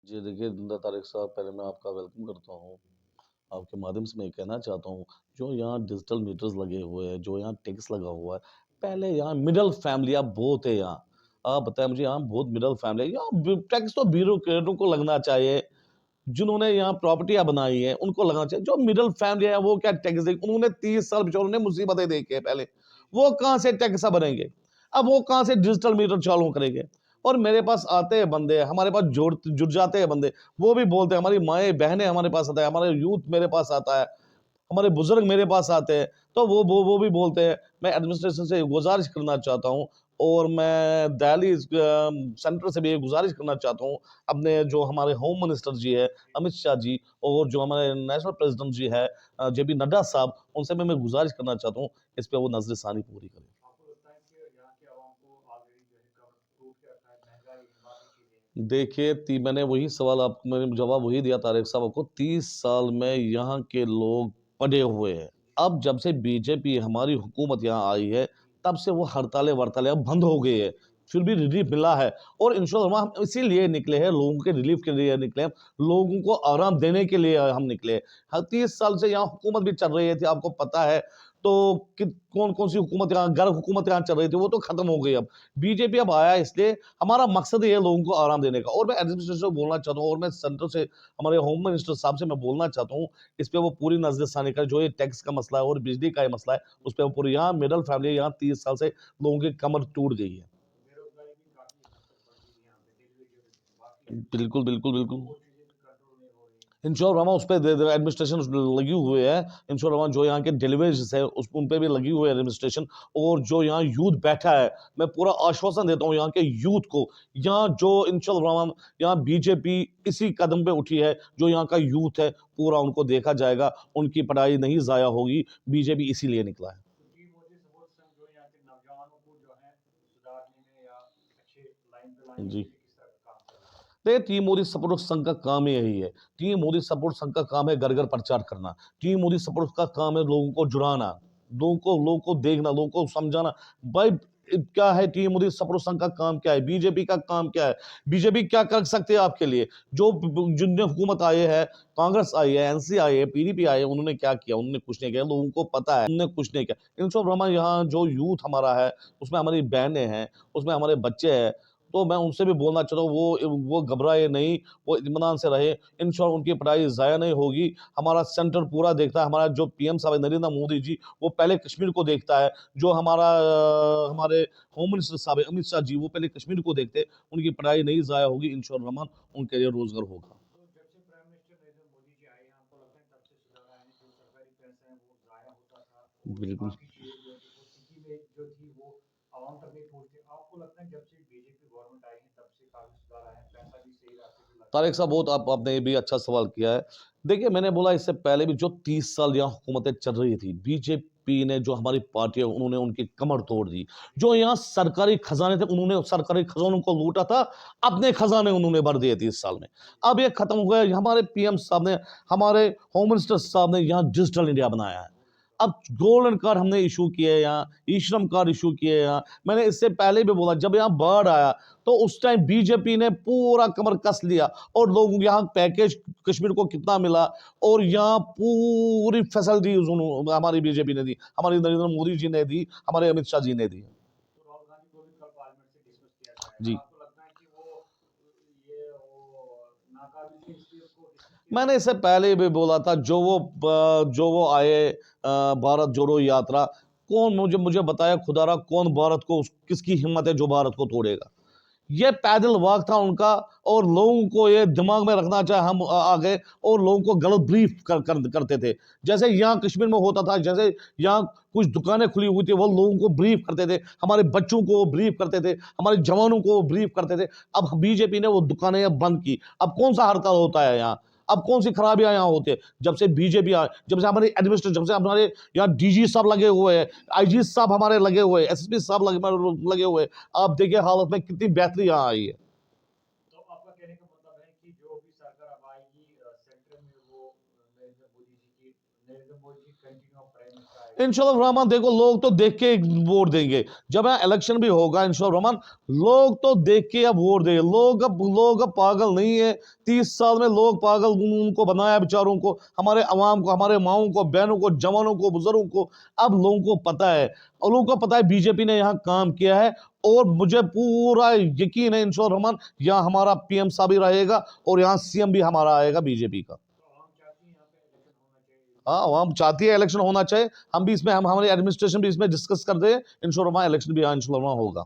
जी, देखिए तारिक साहब, पहले मैं आपका वेलकम करता हूँ। आपके माध्यम से मैं ये कहना चाहता हूँ, जो यहाँ डिजिटल मीटर्स लगे हुए हैं, जो यहाँ टैक्स लगा हुआ है, पहले यहाँ मिडल फैमिलियाँ बहुत है यहाँ। आप बताएँ मुझे, यहाँ बहुत मिडल फैमिली है। यहाँ ब टैक्स तो ब्यूरोक्रेटों को लगना चाहिए, जिन्होंने यहाँ प्रॉपर्टियाँ बनाई हैं, उनको लगना चाहिए। जो मिडल फैमिली है, वो क्या टैक्स देगी? उन्होंने 30 साल बेचारों ने मुसीबतें देखी है पहले। वो कहाँ से टैक्स भरेंगे? अब वो कहाँ से डिजिटल मीटर चालू करेंगे? और मेरे पास आते हैं बंदे, हमारे पास जुड़ जाते हैं बंदे, वो भी बोलते हैं, हमारी माएँ, बहनें हमारे पास आता है, हमारे यूथ मेरे पास आता है, हमारे बुजुर्ग मेरे पास आते हैं, तो वो भी बोलते हैं। मैं एडमिनिस्ट्रेशन से गुज़ारिश करना चाहता हूँ और मैं दिल्ली सेंटर से भी ये गुज़ारिश करना चाहता हूँ, अपने जो हमारे होम मिनिस्टर जी है, अमित शाह जी, और जो हमारे नेशनल प्रेसिडेंट जी है जेपी नड्डा साहब, उनसे भी मैं गुज़ारिश करना चाहता हूँ, इस पे वो नज़र-ए-षानी पूरी करें। देखिए, ती मैंने वही सवाल आपको मैंने जवाब वही दिया तारिक साहब आपको, 30 साल में यहाँ के लोग पड़े हुए हैं। अब जब से बीजेपी हमारी हुकूमत यहाँ आई है, तब से वो हड़तालें-वड़तालें अब बंद हो गई है। फिर भी रिलीफ़ मिला है और इंशाअल्लाह हम इसीलिए निकले हैं, लोगों के रिलीफ़ के लिए निकले हैं, लोगों को आराम देने के लिए हम निकले हैं। हर 30 साल से यहाँ हुकूमत भी चल रही थी, आपको पता है, तो कि कौन-कौन सी हुकूमत यहाँ गैर हुकूमत यहाँ चल रही थी, वो तो खत्म हो गई अब। बीजेपी अब आया है, इसलिए हमारा मकसद ये है लोगों को आराम देने का। और मैं एडमिनिस्ट्रेशन को बोलना चाहता हूँ और मैं सेंटर से हमारे होम मिनिस्टर साहब से मैं बोलना चाहता हूँ, इस पे वो पूरी नज़र-षानी करें। जो ये टैक्स का मसला है और बिजली का ये मसला है, उस पे वो पूरी, यहाँ मिडल फैमिली यहाँ 30 साल से लोगों की कमर टूट गई है। बिल्कुल, बिल्कुल, बिल्कुल। इंश्योर रहमान उस पे एडमिनिस्ट्रेशन लगी हुई है। इंश्योर रहमान जो यहाँ के डिलीवरीज है उस उन पे भी लगी हुई है एडमिनिस्ट्रेशन। और जो यहाँ यूथ बैठा है, मैं पूरा आश्वासन देता हूँ यहाँ के यूथ को, यहाँ जो इंश्योर रहमान, यहाँ बीजेपी इसी कदम पे उठी है, जो यहाँ का यूथ है पूरा उनको देखा जाएगा, उनकी पढ़ाई नहीं जाया होगी, बीजेपी इसीलिए निकला है। जी। देखिए, टीम मोदी सपोर्ट संघ का काम ही यही है। टीम मोदी सपोर्ट संघ का काम है घर-घर प्रचार करना। टीम मोदी सपोर्ट का काम है लोगों को जुड़ाना, लोगों को देखना, लोगों को समझाना। भाई क्या है टीम मोदी सपोर्ट संघ का काम क्या है? बीजेपी का काम क्या है? बीजेपी क्या कर सकती है आपके लिए? जो जिनने हुकूमत आई है, कांग्रेस आई है, एनसी आई है, पीडीपी आई है, उन्होंने क्या किया? उन्होंने कुछ नहीं किया, लोगों को पता है, उन्होंने कुछ नहीं किया। इन सब रमा यहाँ जो यूथ हमारा है, उसमें हमारी बहनें हैं, उसमें हमारे बच्चे हैं, तो मैं उनसे भी बोलना चाहता हूँ, वो घबराए नहीं, वो इत्मीनान से रहे। इंशाअल्लाह उनकी पढ़ाई ज़ाया नहीं होगी। हमारा सेंटर पूरा देखता है, हमारा जो पीएम साहब है नरेंद्र मोदी जी, वो पहले कश्मीर को देखता है। जो हमारे होम मिनिस्टर साहब है अमित शाह जी, वो पहले कश्मीर को देखते हैं। उनकी पढ़ाई नहीं ज़ाया होगी, इंशाअल्लाह रहमान उनके लिए रोज़गार होगा। बिल्कुल। तारिक साहब, बहुत आपने ये भी अच्छा सवाल किया है। देखिए, मैंने बोला इससे पहले भी जो 30 साल यहाँ हुकूमतें चल रही थी, बीजेपी ने जो हमारी पार्टी है, उन्होंने उनकी कमर तोड़ दी। जो यहाँ सरकारी खज़ाने थे, उन्होंने सरकारी खज़ानों को लूटा था, अपने खज़ाने उन्होंने भर दिए 30 साल में। अब ये खत्म हो गया, हमारे पीएम साहब ने, हमारे होम मिनिस्टर साहब ने यहाँ डिजिटल इंडिया बनाया है। अब गोल्डन कार्ड हमने इश्यू किए हैं यहाँ, ई-श्रम कार्ड इश्यू किए हैं यहाँ। मैंने इससे पहले भी बोला, जब यहाँ बाढ़ आया, तो उस टाइम बीजेपी ने पूरा कमर कस लिया और लोगों को यहाँ पैकेज कश्मीर को कितना मिला, और यहाँ पूरी फैसिलिटीज हमारी बीजेपी ने दी, हमारी नरेंद्र मोदी जी ने दी, हमारे अमित शाह जी ने दी। जी। मैंने इससे पहले भी बोला था, जो वो आए भारत जोड़ो यात्रा, कौन मुझे बताया खुदारा, कौन भारत को, किसकी हिम्मत है जो भारत को तोड़ेगा? ये पैदल वॉक था उनका, और लोगों को ये दिमाग में रखना चाहिए, हम आ गए और लोगों को गलत ब्रीफ करते थे। जैसे यहाँ कश्मीर में होता था, जैसे यहाँ कुछ दुकानें खुली हुई थी, वो लोगों को ब्रीफ करते थे, हमारे बच्चों को ब्रीफ करते थे, हमारे जवानों को ब्रीफ करते थे। अब बीजेपी ने वो दुकानें अब बंद की। अब कौन सा हड़ताल होता है यहाँ? अब कौन सी खराबियां यहाँ होती है? जब से बीजेपी आए, जब से हमारे एडमिनिस्ट्रेशन, जब से हमारे यहाँ डीजी साहब लगे हुए हैं, आईजी साहब हमारे लगे हुए हैं, एसएसपी साहब लगे हुए हैं, आप देखिए हालत में कितनी बेहतरी यहाँ आई है। इंशाल्लाह रहमान देखो लोग तो देख के वोट देंगे। जब यहाँ इलेक्शन भी होगा इंशाल्लाह रहमान, लोग तो देख के अब वोट देंगे। लोग अब पागल नहीं है। 30 साल में लोग पागल उनको बनाया बेचारों को, हमारे अवाम को, हमारे माओं को, बहनों को, जवानों को, बुजुर्गों को। अब लोगों को पता है, और लोगों को पता है बीजेपी ने यहाँ काम किया है, और मुझे पूरा यकीन है इंशाल्लाह रहमान यहाँ हमारा पीएम साहब ही रहेगा और यहाँ सीएम भी हमारा आएगा बीजेपी का। हाँ, हम चाहती है इलेक्शन होना चाहिए। हम भी इसमें, हम हमारी एडमिनिस्ट्रेशन भी इसमें डिस्कस कर दे, इंश्योर इलेक्शन भी इंश्योर होगा।